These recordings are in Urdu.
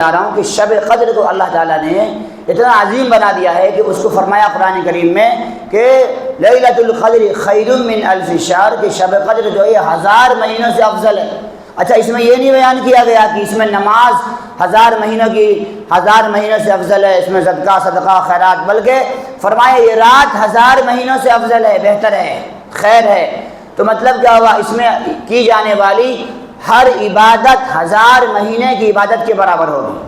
رہا ہوں کہ شب قدر کو اللہ تعالیٰ نے اتنا عظیم بنا دیا ہے کہ اس کو فرمایا قرآن کریم میں کہ لیلۃ القدر خیر من الف شہر، کہ شب قدر جو ہے 1000 مہینوں سے افضل ہے۔ اچھا، اس میں یہ نہیں بیان کیا گیا کہ اس میں نماز 1000 مہینوں سے افضل ہے، اس میں صدقہ خیرات، بلکہ فرمایا یہ رات 1000 مہینوں سے افضل ہے، بہتر ہے، خیر ہے۔ تو مطلب کیا ہوا؟ اس میں کی جانے والی ہر عبادت 1000 مہینے کی عبادت کے برابر ہوگی۔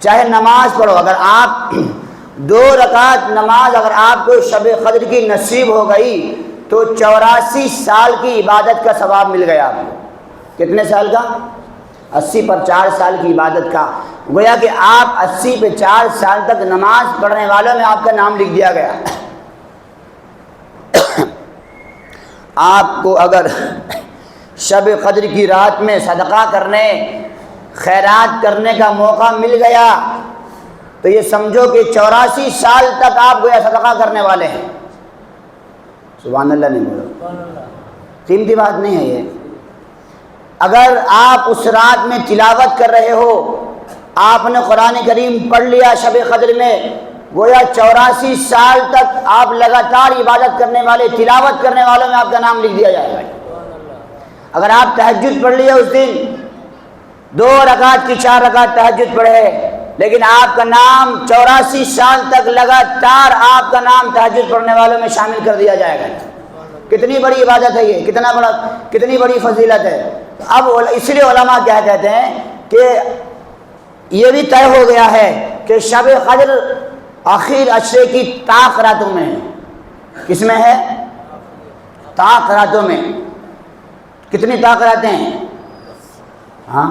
چاہے نماز پڑھو، اگر آپ 2 رکعت نماز اگر آپ کو شب قدر کی نصیب ہو گئی تو 84 سال کی عبادت کا ثواب مل گیا آپ کو۔ کتنے سال کا؟ 80 پر 4 سال کی عبادت کا۔ گویا کہ آپ 80 پہ 4 سال تک نماز پڑھنے والوں میں آپ کا نام لکھ دیا گیا۔ آپ کو اگر شب قدر کی رات میں صدقہ کرنے، خیرات کرنے کا موقع مل گیا تو یہ سمجھو کہ 84 سال تک آپ گویا صدقہ کرنے والے ہیں۔ سبحان اللہ نہیں بولو، قیمتی بات نہیں ہے یہ۔ اگر آپ اس رات میں تلاوت کر رہے ہو، آپ نے قرآن کریم پڑھ لیا شب قدر میں، گویا 84 سال تک آپ لگاتار عبادت کرنے والے، تلاوت کرنے والوں میں آپ کا نام لکھ دیا جائے گا۔ اگر آپ تہجد پڑھ لیے اس دن، 2 رکعت کی 4 رکعت تہجد پڑھے، لیکن آپ کا نام 84 سال تک لگاتار آپ کا نام تہجد پڑھنے والوں میں شامل کر دیا جائے گا۔ کتنی بڑی عبادت ہے یہ، کتنی بڑی فضیلت ہے۔ اب اس لیے علماء کیا کہتے ہیں کہ یہ بھی طے ہو گیا ہے کہ شب قدر آخر عشرے کی طاق راتوں میں ہے۔ کس میں ہے؟ طاق راتوں میں۔ کتنی طاق راتیں ہیں؟ ہاں،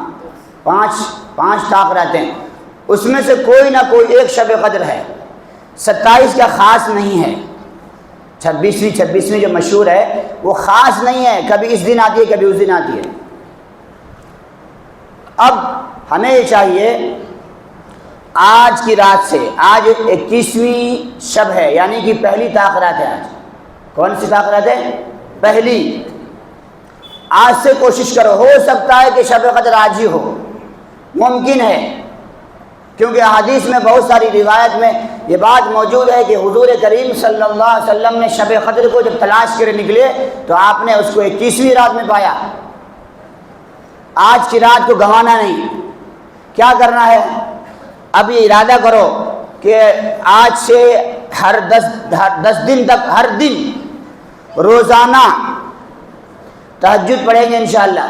5 طاق راتیں۔ اس میں سے کوئی نہ کوئی ایک شب قدر ہے۔ 27 کا خاص نہیں ہے، 26ویں جو مشہور ہے وہ خاص نہیں ہے، کبھی اس دن آتی ہے کبھی اس دن آتی ہے۔ اب ہمیں یہ چاہیے آج کی رات سے، آج 21ویں شب ہے، یعنی کہ پہلی طاق رات ہے۔ آج کون سی طاق رات ہے؟ پہلی۔ آج سے کوشش کرو، ہو سکتا ہے کہ شب قدر آج ہی ہو، ممکن ہے، کیونکہ حدیث میں بہت ساری روایت میں یہ بات موجود ہے کہ حضور کریم صلی اللہ علیہ وسلم نے شب قدر کو جب تلاش کرے نکلے تو آپ نے اس کو 21ویں رات میں پایا۔ آج کی رات کو گنوانا نہیں۔ کیا کرنا ہے؟ اب یہ ارادہ کرو کہ آج سے ہر 10 دن تک ہر دن روزانہ تہجد پڑھیں گے انشاءاللہ۔